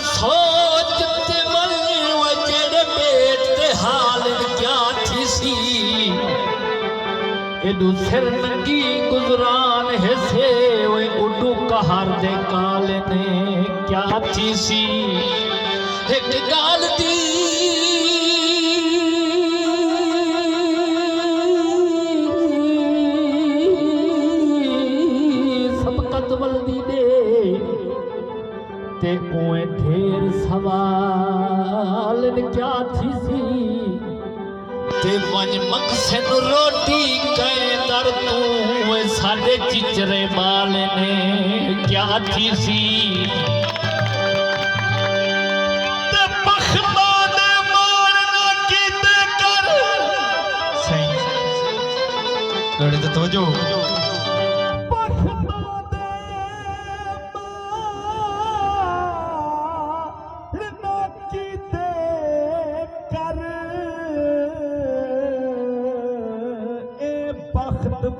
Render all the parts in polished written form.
सोच ते मन जेड़े पेट ते हाल क्या थी सी एडू सिर नंगी गुजरान है से वे उडू कहर दे काल ने क्या थी सी एक गाल दी सबकत वल्दी दे ते उए ढेर सवाल क्या थी सी ते वंज मकसन रोटी कए दर तू साडे चिचरे बाल ने क्या थी सी ते बखता दे मारना कीते कर सही गड़े तो जो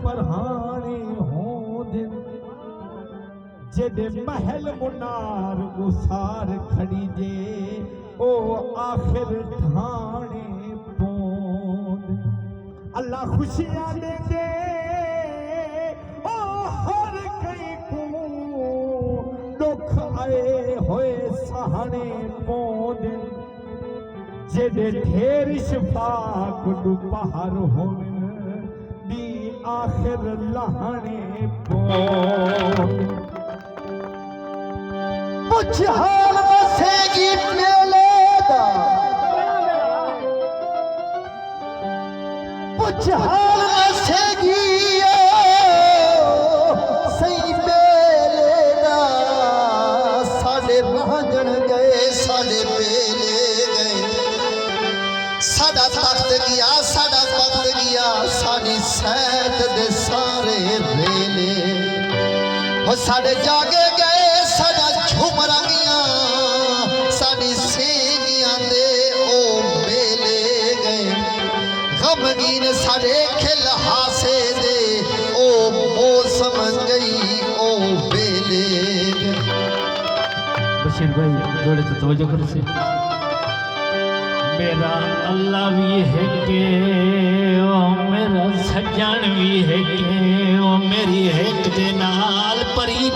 परहानी हो दिन जेडे महल मुनार उसार खड़ी जे ओ आखिर ठाणे पोंद अल्लाह खुशियां दे दे ओ हर कई को दुख आए होए सहाने पोंद जेडे ढेर शिफा कुडू पहाड़ होवे आखिर लहने पुछ हाल बसेगी मेले दा पुछ हाल बसेगी सही मेले दा साडे रांझण गए साडे मेले गए साडा तख्त गया साडा तख्त गया साडी सैद दे सारे रेले हो साडे जागे गए साडा झूमरा गया साडी सीगियां दे ओ मेले गए गमगीन साडे खिल हासे दे ओ मौसम गई ओ बेले बशीर भाई जोड़े तो तवज्जो करो से मेरा अल्लाह भी है के ओ मेरा सज्जन भी है के ओ मेरी हेक दे नाल परी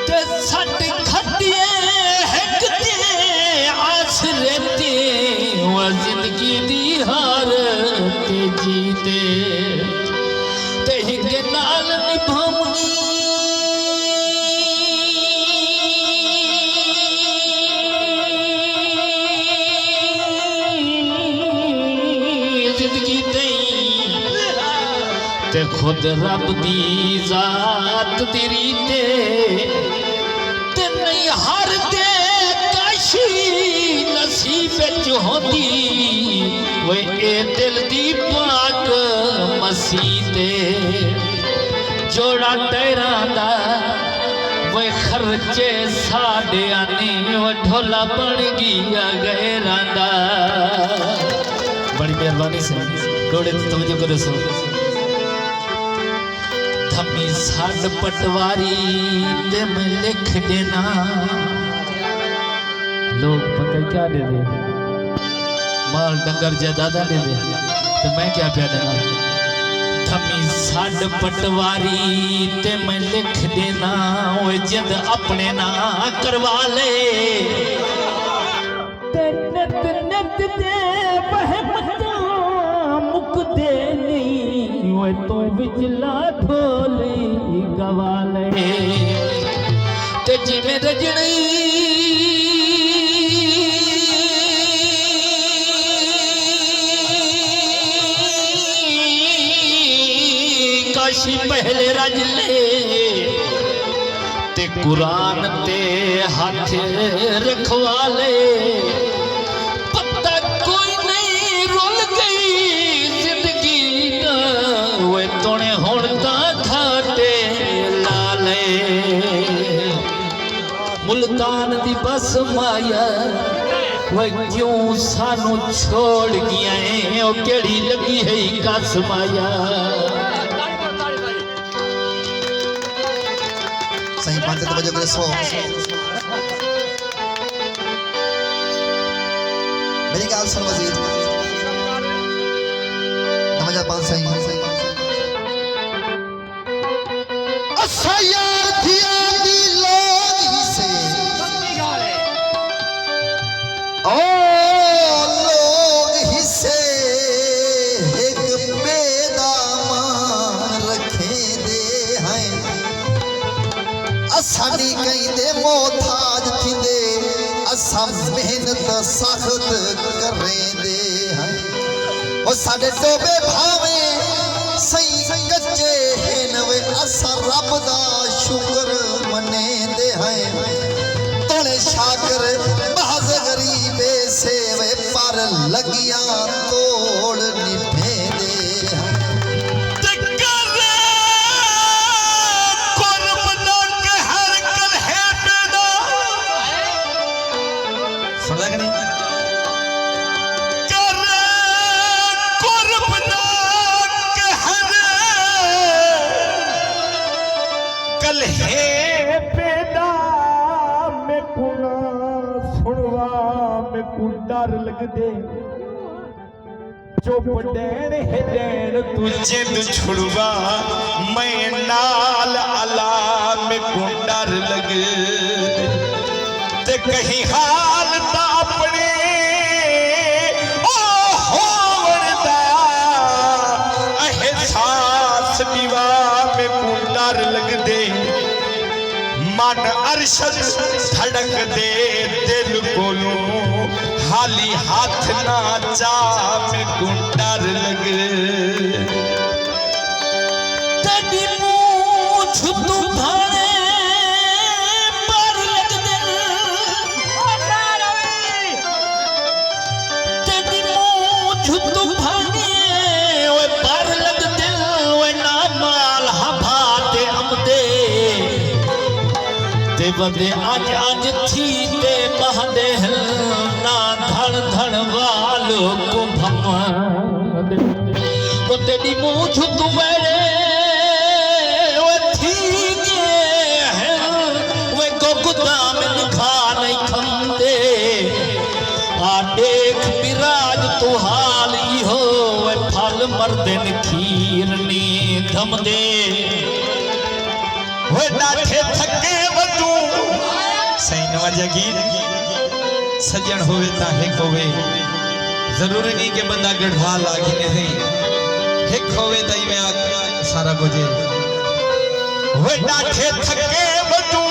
ते सट खटिए हेक दे आसरे ते ओ जिंदगी दी हार ते जीते ते हिक नाल निभावनी ते खुद रब दी जात तेरी ते नहीं हर दे काशी नसीब च होंदी वे ए दिल दी पाक मसीह ते जोड़ा टैरां दा वे खर्चे साडे आने वो ढोला बन गया गैरां दा बड़ी मेहरबानी से डोड़े तवज्जो करो सो थमी साड पटवारी ते मैं लिख देना लोग पता क्या दे दे माल डंगर जायदादा दे दे तो मैं क्या प्या देना थमी साड पटवारी ते मैं लिख देना ओ जिंद अपने ना करवा ले ते नत नत दे बहमता मुक दे नहीं ओए तो बिजला ढोली गवाले ते जिवें रजनी काशी पहले रज ले ते कुरान ते हाथ रखवा ले पता कोई नहीं रुल गई जिंदगी ना वे तोने हुण तां घाटे लाले मुल्तान दी बस माया वे क्यों सानू छोड़ गया है ओ केड़ी लगी है कस माया सही मत तवज्जो करे सो मेरी गाल सुन मजीद 95 सही अच्छा यार थिया दी लोग ही से ओ लोग ही से एक बेदामान रखे दे हैं असानी कहीं दे मोहताज थिंदे असा मेहनत सख्त करें दे हैं ओ साडे टोबे भावे सही कच्चे हैं वे असा रब दा शुक्र मने दे हैं तोले शाकर महज गरीबे से वे पर लगिया तोड़ निभे दे हैं सुन लग नहीं हे पैदा में कुना सुनवा में कु डर लगदे चुप डैन है डैन तू जिंद छुड़वा मैं नाल अला में कु डर लगे ते कहीं हाल ता अपने ओ होवरदा एहसास दीवा में कु डर लगदे मन अरशद धड़क दे दिल कोलू हाली हाथ ना चा में को डर लगे तेरी मूछ तू भाने पर लग दे तेरी मूछ तू भाने ओए पर लग दे ओए ना माल हभाते अमदे ते बदे आज आज थी ते बहदे ना धड़ धड़ वालो को भमदे तो तेरी मूछ तू वेड़े वो थी के है वो गोगुदा में दिखा नहीं खंदे आ देख बिराज तू हाल ही हो वो फल मर्दन खीर नी धम दे वो डाठे थके बतू सही नवाजा गीत सजन होवे ता हिक होवे जरूरी नहीं कि बंदा गढ़वा लागी नहीं हिक होवे तई में सारा कुछ वो डाठे थके बतू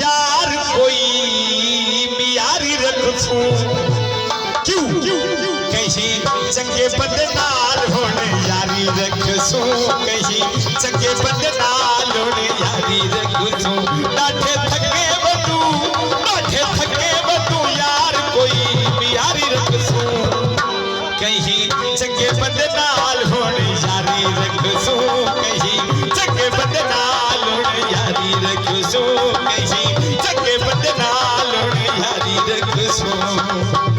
यार कोई मियारी रखूं क्यों कहीं चंगे बंदे नाल होने यारी रखूं कहीं चंगे बंदे नाल होने यारी रखूं डाठे थके बतू यार कोई मियारी रखूं कहीं चंगे बंदे नाल होने यारी रखूं कहीं चंगे बंदे नाल होने यारी रखूं कहीं चंगे बंदे नाल होने यारी रखूं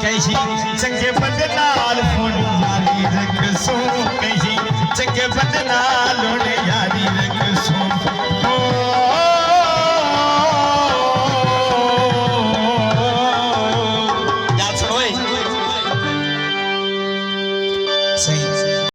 कहीं चंगे बंदे नाल होने यारी रखूं कहीं चंगे बंदे नाल होने यारी